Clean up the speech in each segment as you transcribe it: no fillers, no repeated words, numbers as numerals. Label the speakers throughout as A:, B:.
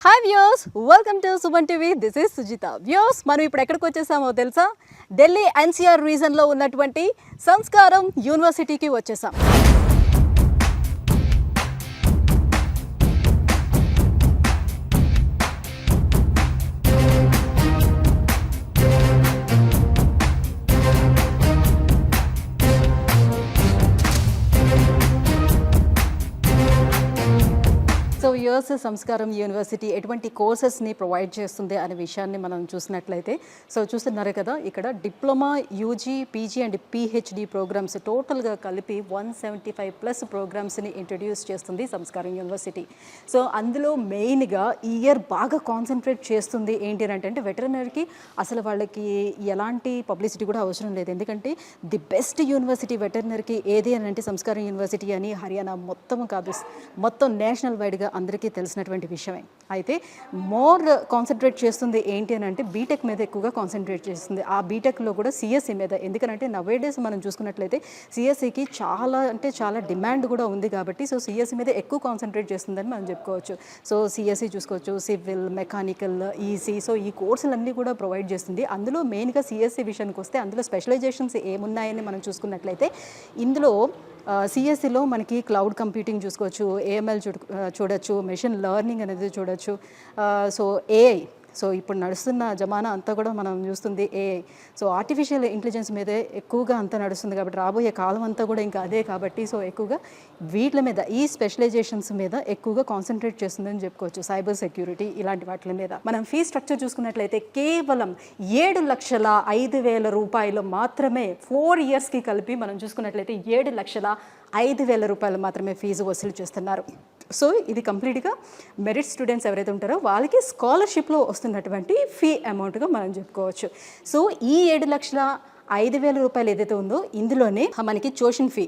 A: Hi views, welcome to Suman TV. This is Sujitha. Views, మనం ఇప్పుడు ఎక్కడికి వచ్చేసామో తెలుసా? ఢిల్లీ ఎన్సీఆర్ రీజన్లో ఉన్నటువంటి సంస్కారం యూనివర్సిటీకి వచ్చేసాం. సో యూఎస్ సంస్కారం యూనివర్సిటీ ఎటువంటి కోర్సెస్ని ప్రొవైడ్ చేస్తుంది అనే విషయాన్ని మనం చూసినట్లయితే, సో చూస్తున్నారు కదా, ఇక్కడ diploma, UG, PG and PhD programs టోటల్గా కలిపి 175+ ప్రోగ్రామ్స్ని ఇంట్రడ్యూస్ చేస్తుంది సంస్కారం యూనివర్సిటీ. సో అందులో మెయిన్గా ఈ ఇయర్ బాగా కాన్సన్ట్రేట్ చేస్తుంది ఏంటి అంటే వెటర్నరీకి అసలు వాళ్ళకి ఎలాంటి పబ్లిసిటీ కూడా అవసరం లేదు. ఎందుకంటే ది బెస్ట్ యూనివర్సిటీ వెటర్నరీకి ఏది అని అంటే సంస్కారం యూనివర్సిటీ అని హర్యానా మొత్తం కాదు, మొత్తం నేషనల్ వైడ్గా అందరికీ తెలిసినటువంటి విషయమే. అయితే మోర్ కాన్సన్ట్రేట్ చేస్తుంది ఏంటి అని అంటే బీటెక్ మీద ఎక్కువగా కాన్సన్ట్రేట్ చేస్తుంది. ఆ బీటెక్లో కూడా సిఎస్సి మీద. ఎందుకంటే నవేడేస్ మనం చూసుకున్నట్లయితే సిఎస్సికి చాలా డిమాండ్ కూడా ఉంది కాబట్టి సో సిఎస్సి మీద ఎక్కువ కాన్సన్ట్రేట్ చేస్తుందని మనం చెప్పుకోవచ్చు. సో సిఎస్సి చూసుకోవచ్చు, సివిల్, మెకానికల్, ఈసీ, సో ఈ కోర్సులన్నీ కూడా ప్రొవైడ్ చేస్తుంది. అందులో మెయిన్గా సిఎస్సి విషయానికి వస్తే అందులో స్పెషలైజేషన్స్ ఏమున్నాయని మనం చూసుకున్నట్లయితే ఇందులో సిఎస్సిలో మనకి క్లౌడ్ కంప్యూటింగ్ చూసుకోవచ్చు, ఏఎంఎల్ చూడొచ్చు, మెషిన్ లెర్నింగ్ అనేది చూడొచ్చు, సో ఏఐ, సో ఇప్పుడు నడుస్తున్న జమానా అంతా కూడా మనం చూస్తుంది ఏఐ. సో ఆర్టిఫిషియల్ ఇంటెలిజెన్స్ మీదే ఎక్కువగా అంతా నడుస్తుంది కాబట్టి రాబోయే కాలం అంతా కూడా ఇంకా అదే కాబట్టి సో ఎక్కువగా వీటి మీద, ఈ స్పెషలైజేషన్స్ మీద ఎక్కువగా కాన్సన్ట్రేట్ చేస్తుందని చెప్పుకోవచ్చు. సైబర్ సెక్యూరిటీ ఇలాంటి వాటి మీద. మనం ఫీ స్ట్రక్చర్ చూసుకున్నట్లయితే కేవలం 7,05,000 రూపాయలు మాత్రమే 4 ఇయర్స్కి కలిపి మనం చూసుకున్నట్లయితే 7,05,000 రూపాయలు మాత్రమే ఫీజు వసూలు చేస్తున్నారు. సో ఇది కంప్లీట్గా మెరిట్ స్టూడెంట్స్ ఎవరైతే ఉంటారో వాళ్ళకి స్కాలర్షిప్లో వస్తున్నటువంటి ఫీ అమౌంట్గా మనం చెప్పుకోవచ్చు. సో ఈ 7,05,000 రూపాయలు ఏదైతే ఉందో ఇందులోనే మనకి tuition fee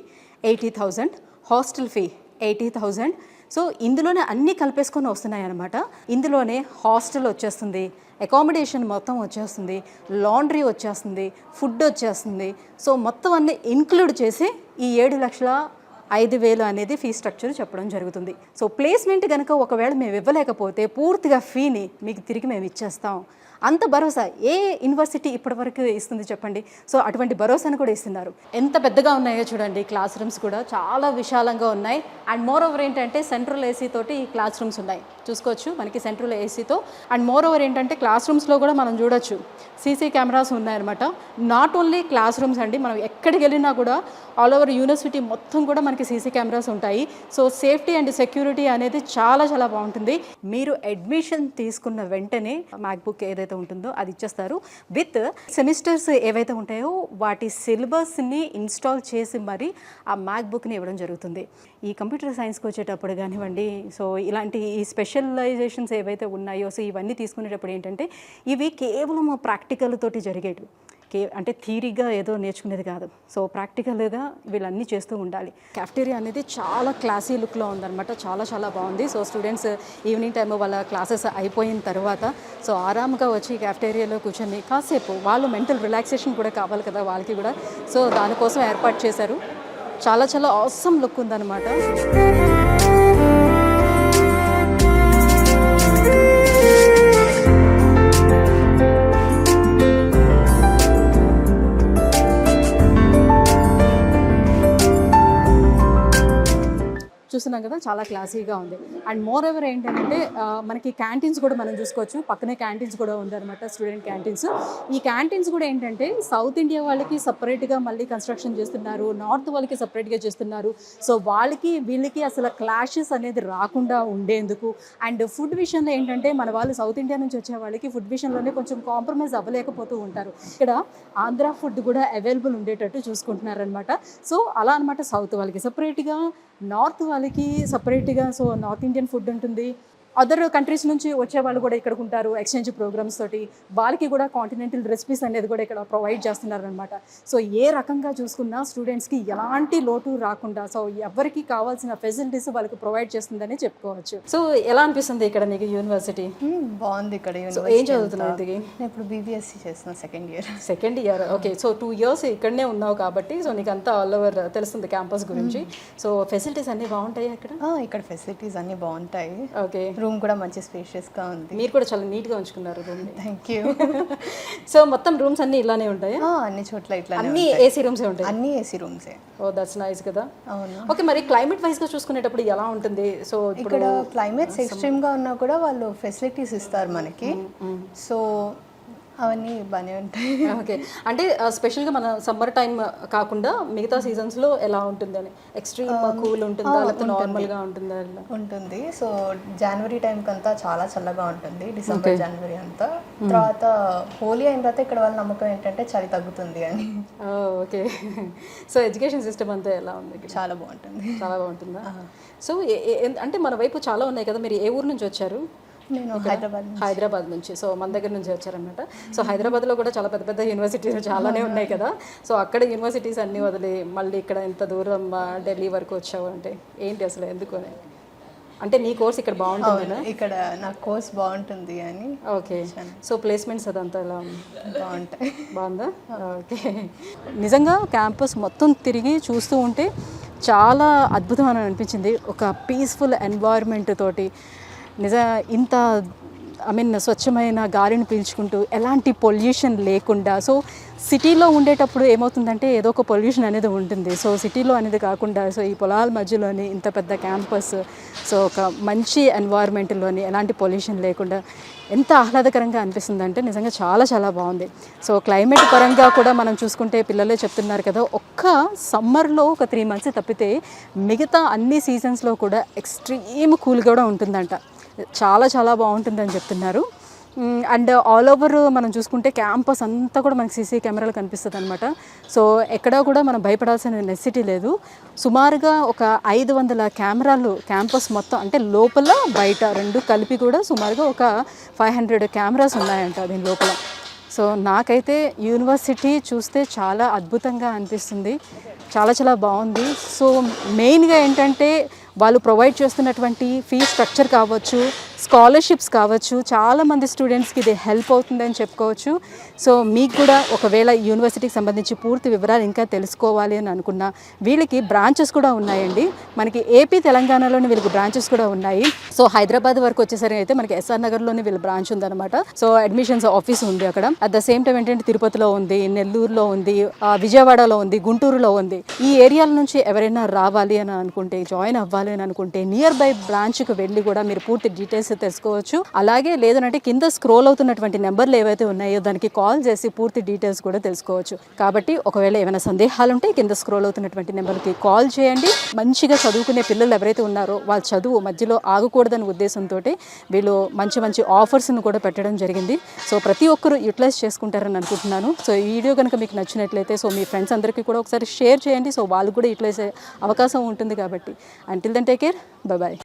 A: 80,000, hostel fee 80,000, so ఇందులోనే అన్నీ కలిపేసుకొని వస్తున్నాయి అన్నమాట. ఇందులోనే హాస్టల్ వచ్చేస్తుంది, అకామిడేషన్ మొత్తం వచ్చేస్తుంది, లాండ్రీ వచ్చేస్తుంది, ఫుడ్ వచ్చేస్తుంది. సో మొత్తం అన్నీ ఇంక్లూడ్ చేసి ఈ 7,05,000 అనేది ఫీ స్ట్రక్చర్ చెప్పడం జరుగుతుంది. సో ప్లేస్మెంట్ కనుక ఒకవేళ మేము ఇవ్వలేకపోతే పూర్తిగా ఫీని మీకు తిరిగి మేము ఇచ్చేస్తాం. అంత భరోసా ఏ యూనివర్సిటీ ఇప్పటివరకు ఇస్తుంది చెప్పండి? సో అటువంటి భరోసాను కూడా ఇస్తున్నారు. ఎంత పెద్దగా ఉన్నాయో చూడండి, క్లాస్ రూమ్స్ కూడా చాలా విశాలంగా ఉన్నాయి. అండ్ మోర్ ఓవర్ ఏంటంటే సెంట్రల్ ఏసీ తోటి ఈ క్లాస్ రూమ్స్ ఉన్నాయి చూసుకోవచ్చు మనకి సెంట్రల్ ఏసీతో. అండ్ మోర్ ఓవర్ ఏంటంటే క్లాస్ రూమ్స్లో కూడా మనం చూడొచ్చు సీసీ కెమెరాస్ ఉన్నాయన్నమాట. నాట్ ఓన్లీ క్లాస్ రూమ్స్ అండి, మనం ఎక్కడికి వెళ్ళినా కూడా ఆల్ ఓవర్ యూనివర్సిటీ మొత్తం కూడా మనకి సీసీ కెమెరాస్ ఉంటాయి. సో సేఫ్టీ అండ్ సెక్యూరిటీ అనేది చాలా చాలా బాగుంటుంది. మీరు అడ్మిషన్ తీసుకున్న వెంటనే మ్యాక్బుక్ ఏదైతే ఉంటుందో అది ఇచ్చేస్తారు. విత్ సెమిస్టర్స్ ఏవైతే ఉంటాయో వాటి సిలబస్ని ఇన్స్టాల్ చేసి మరి ఆ మ్యాక్బుక్ని ఇవ్వడం జరుగుతుంది. ఈ కంప్యూటర్ సైన్స్కి వచ్చేటప్పుడు కానివ్వండి, సో ఇలాంటి ఈ స్పెషలైజేషన్స్ ఏవైతే ఉన్నాయో సో ఇవన్నీ తీసుకునేటప్పుడు ఏంటంటే ఇవి కేవలం ప్రాక్టికల్ తోటి జరిగేవి, అంటే థియరీగా ఏదో నేర్చుకునేది కాదు. సో ప్రాక్టికల్గా వీళ్ళన్నీ చేస్తూ ఉండాలి. క్యాఫ్టేరియా అనేది చాలా క్లాసీ లుక్లో ఉందన్నమాట, చాలా చాలా బాగుంది. సో స్టూడెంట్స్ ఈవినింగ్ టైం వాళ్ళ క్లాసెస్ అయిపోయిన తర్వాత సో ఆరామ్గా వచ్చి క్యాఫ్టేరియాలో కూర్చొని కాసేపు వాళ్ళు మెంటల్ రిలాక్సేషన్ కూడా కావాలి కదా వాళ్ళకి కూడా, సో దానికోసం ఏర్పాటు చేశారు. చాలా చాలా ఆసమ్ లుక్ ఉందన్నమాట. చూస్తున్నాం కదా, చాలా క్లాసీగా ఉంది. అండ్ మోర్ ఎవర్ ఏంటంటే మనకి క్యాంటీన్స్ కూడా మనం చూసుకోవచ్చు. పక్కనే క్యాంటీన్స్ కూడా ఉందన్నమాట, స్టూడెంట్ క్యాంటీన్స్. ఈ క్యాంటీన్స్ కూడా ఏంటంటే సౌత్ ఇండియా వాళ్ళకి సపరేట్గా మళ్ళీ కన్స్ట్రక్షన్ చేస్తున్నారు, నార్త్ వాళ్ళకి సపరేట్గా చేస్తున్నారు. సో వాళ్ళకి వీళ్ళకి అసలు క్లాషెస్ అనేది రాకుండా ఉండేందుకు. అండ్ ఫుడ్ విషయంలో ఏంటంటే మన వాళ్ళు సౌత్ ఇండియా నుంచి వచ్చే వాళ్ళకి ఫుడ్ విషయంలోనే కొంచెం కాంప్రమైజ్ అవ్వలేకపోతూ ఉంటారు. ఇక్కడ ఆంధ్ర ఫుడ్ కూడా అవైలబుల్ ఉండేటట్టు చూసుకుంటున్నారనమాట. సో అలా అనమాట, సౌత్ వాళ్ళకి సపరేట్గా, నార్త్ వాళ్ళకి సపరేట్గా. సో నార్త్ ఇండియన్ ఫుడ్ ఉంటుంది, అదర్ కంట్రీస్ నుంచి వచ్చే వాళ్ళు కూడా ఇక్కడికి ఉంటారు ఎక్స్చేంజ్ ప్రోగ్రామ్స్ తోటి. వాళ్ళకి కూడా కాంటినెంటల్ రెసిపీస్ అనేది కూడా ఇక్కడ ప్రొవైడ్ చేస్తున్నారనమాట. సో ఏ రకంగా చూసుకున్నా స్టూడెంట్స్కి ఎలాంటి లోటు రాకుండా సో ఎవరికి కావాల్సిన ఫెసిలిటీస్ వాళ్ళకి ప్రొవైడ్ చేస్తుందని చెప్పుకోవచ్చు. సో ఎలా అనిపిస్తుంది ఇక్కడ నీకు యూనివర్సిటీ?
B: బాగుంది ఇక్కడ.
A: సో ఏం చదువుతున్నావు ఇది?
B: ఇప్పుడు బీబీఎస్సీ చేస్తున్నా,
A: second year. Okay, so 2 years ఇక్కడనే ఉన్నావు కాబట్టి సో నీకు అంతా ఆల్ ఓవర్ తెలుస్తుంది క్యాంపస్ గురించి. సో ఫెసిలిటీస్ అన్నీ బాగుంటాయి ఇక్కడ?
B: ఇక్కడ ఫెసిలిటీస్ అన్నీ బాగుంటాయి.
A: ఓకే,
B: రూమ్ కూడా మంచి స్పేషియస్గా ఉంది.
A: మీరు కూడా చాలా నీట్గా ఉంచుకున్నారు రూమ్ని.
B: Thank you.
A: సో మొత్తం రూమ్స్ అన్నీ ఇలానే ఉంటాయి,
B: అన్ని చోట్ల ఇట్లా
A: అన్ని ఏసీ రూమ్సే ఉంటాయి.
B: అన్ని ఏసీ రూమ్సే.
A: ఓ దట్స్ నైస్ కదా.
B: అవును.
A: ఓకే, మరి క్లైమేట్ వైజ్గా చూసుకునేటప్పుడు ఎలా ఉంటుంది? సో
B: ఇక్కడ క్లైమేట్స్ ఎక్స్ట్రీమ్గా ఉన్నా కూడా వాళ్ళు ఫెసిలిటీస్ ఇస్తారు మనకి, సో అవన్నీ బాగానే ఉంటాయి.
A: ఓకే, అంటే స్పెషల్గా మన సమ్మర్ టైం కాకుండా మిగతా సీజన్స్లో ఎలా ఉంటుంది అని, ఎక్స్ట్రీమ్ కూల్ ఉంటుందా లేకపోతే నార్మల్గా ఉంటుందా?
B: ఉంటుంది. సో జనవరి టైంకి అంతా చాలా చల్లగా ఉంటుంది, డిసెంబర్ జనవరి అంతా. తర్వాత హోలీ అయిన తర్వాత ఇక్కడ వాళ్ళ నమ్మకం ఏంటంటే చలి తగ్గుతుంది అని.
A: ఓకే, సో ఎడ్యుకేషన్ సిస్టమ్ అంతా ఎలా ఉంది?
B: చాలా బాగుంటుంది.
A: చాలా బాగుంటుందా? సో అంటే మన వైపు చాలా ఉన్నాయి కదా, మీరు ఏ ఊరు నుంచి వచ్చారు?
B: నేను
A: హైదరాబాద్ నుంచి. సో మన దగ్గర నుంచి వచ్చారనమాట. సో హైదరాబాద్లో కూడా చాలా పెద్ద పెద్ద యూనివర్సిటీస్ చాలానే ఉన్నాయి కదా. సో అక్కడ యూనివర్సిటీస్ అన్నీ వదిలి మళ్ళీ ఇక్కడ ఇంత దూరం ఢిల్లీ వరకు వచ్చావు అంటే ఏంటి అసలు, ఎందుకు అని? అంటే నీ కోర్స్ ఇక్కడ బాగుంటుంది,
B: ఇక్కడ నా కోర్స్ బాగుంటుంది అని.
A: ఓకే, సో ప్లేస్మెంట్స్ అదంతా ఎలా
B: బాగుంటాయి?
A: బాగుందా? ఓకే, నిజంగా క్యాంపస్ మొత్తం తిరిగి చూస్తూ ఉంటే చాలా అద్భుతం అని అనిపించింది. ఒక పీస్ఫుల్ ఎన్వైర్న్మెంట్ తోటి ఇంత స్వచ్ఛమైన గాలిని పీల్చుకుంటూ ఎలాంటి పొల్యూషన్ లేకుండా. సో సిటీలో ఉండేటప్పుడు ఏమవుతుందంటే ఏదో ఒక పొల్యూషన్ అనేది ఉంటుంది. సో సిటీలో అనేది కాకుండా సో ఈ పొలాల మధ్యలోని ఇంత పెద్ద క్యాంపస్, సో ఒక మంచి ఎన్వైర్న్మెంట్లోని ఎలాంటి పొల్యూషన్ లేకుండా ఎంత ఆహ్లాదకరంగా అనిపిస్తుంది అంటే నిజంగా చాలా చాలా బాగుంది. సో క్లైమేట్ పరంగా కూడా మనం చూసుకుంటే పిల్లలే చెప్తున్నారు కదా, ఒక్క సమ్మర్లో ఒక 3 months తప్పితే మిగతా అన్ని సీజన్స్లో కూడా ఎక్స్ట్రీమ్ కూల్ కూడా ఉంటుందంట. చాలా చాలా బాగుంటుందని చెప్తున్నారు. అండ్ ఆల్ ఓవర్ మనం చూసుకుంటే క్యాంపస్ అంతా కూడా మనకి సీసీ కెమెరాలు కనిపిస్తుంది అనమాట. సో ఎక్కడా కూడా మనం భయపడాల్సిన నెసిటీ లేదు. సుమారుగా ఒక 500 కెమెరాలు క్యాంపస్ మొత్తం, అంటే లోపల బయట రెండు కలిపి కూడా సుమారుగా ఒక 500 కెమెరాస్ ఉన్నాయంట దీని లోపల. సో నాకైతే యూనివర్సిటీ చూస్తే చాలా అద్భుతంగా అనిపిస్తుంది, చాలా చాలా బాగుంది. సో మెయిన్గా ఏంటంటే వాళ్ళు ప్రొవైడ్ చేస్తున్నటువంటి ఫీ స్ట్రక్చర్ కావచ్చు, స్కాలర్షిప్స్ కావచ్చు, చాలామంది స్టూడెంట్స్కి ఇది హెల్ప్ అవుతుందని చెప్పుకోవచ్చు. సో మీకు కూడా ఒకవేళ యూనివర్సిటీకి సంబంధించి పూర్తి వివరాలు ఇంకా తెలుసుకోవాలి అని అనుకున్నా, వీళ్ళకి బ్రాంచెస్ కూడా ఉన్నాయండి. మనకి ఏపీ తెలంగాణలోని వీళ్ళకి బ్రాంచెస్ కూడా ఉన్నాయి. సో హైదరాబాద్ వరకు వచ్చేసరికి అయితే మనకి ఎస్ఆర్ నగర్లోనే వీళ్ళ బ్రాంచ్ ఉందన్నమాట. సో అడ్మిషన్స్ ఆఫీస్ ఉంది అక్కడ. అట్ ద సేమ్ టైం ఏంటంటే తిరుపతిలో ఉంది, నెల్లూరులో ఉంది, విజయవాడలో ఉంది, గుంటూరులో ఉంది. ఈ ఏరియాల నుంచి ఎవరైనా రావాలి అని అనుకుంటే, జాయిన్ అవ్వాలి అని అనుకుంటే నియర్ బై బ్రాంచ్కి వెళ్ళి కూడా మీరు పూర్తి డీటెయిల్స్ తెలుసుకోవచ్చు. అలాగే లేదంటే కింద స్క్రోల్ అవుతున్నటువంటి నెంబర్లు ఏవైతే ఉన్నాయో దానికి కాల్ చేసి పూర్తి డీటెయిల్స్ కూడా తెలుసుకోవచ్చు. కాబట్టి ఒకవేళ ఏమైనా సందేహాలు ఉంటే కింద స్క్రోల్ అవుతున్నటువంటి నెంబర్కి కాల్ చేయండి. మంచిగా చదువుకునే పిల్లలు ఎవరైతే ఉన్నారో వాళ్ళ చదువు మధ్యలో ఆగకూడదనే ఉద్దేశంతో వీళ్ళు మంచి మంచి ఆఫర్స్ను కూడా పెట్టడం జరిగింది. సో ప్రతి ఒక్కరూ యూటిలైజ్ చేసుకుంటారని అనుకుంటున్నాను. సో ఈ వీడియో కనుక మీకు నచ్చినట్లయితే సో మీ ఫ్రెండ్స్ అందరికీ కూడా ఒకసారి షేర్ చేయండి. సో వాళ్ళు కూడా యూటిలైజ్ అయ్యే అవకాశం ఉంటుంది కాబట్టి. Until then take care, bye bye.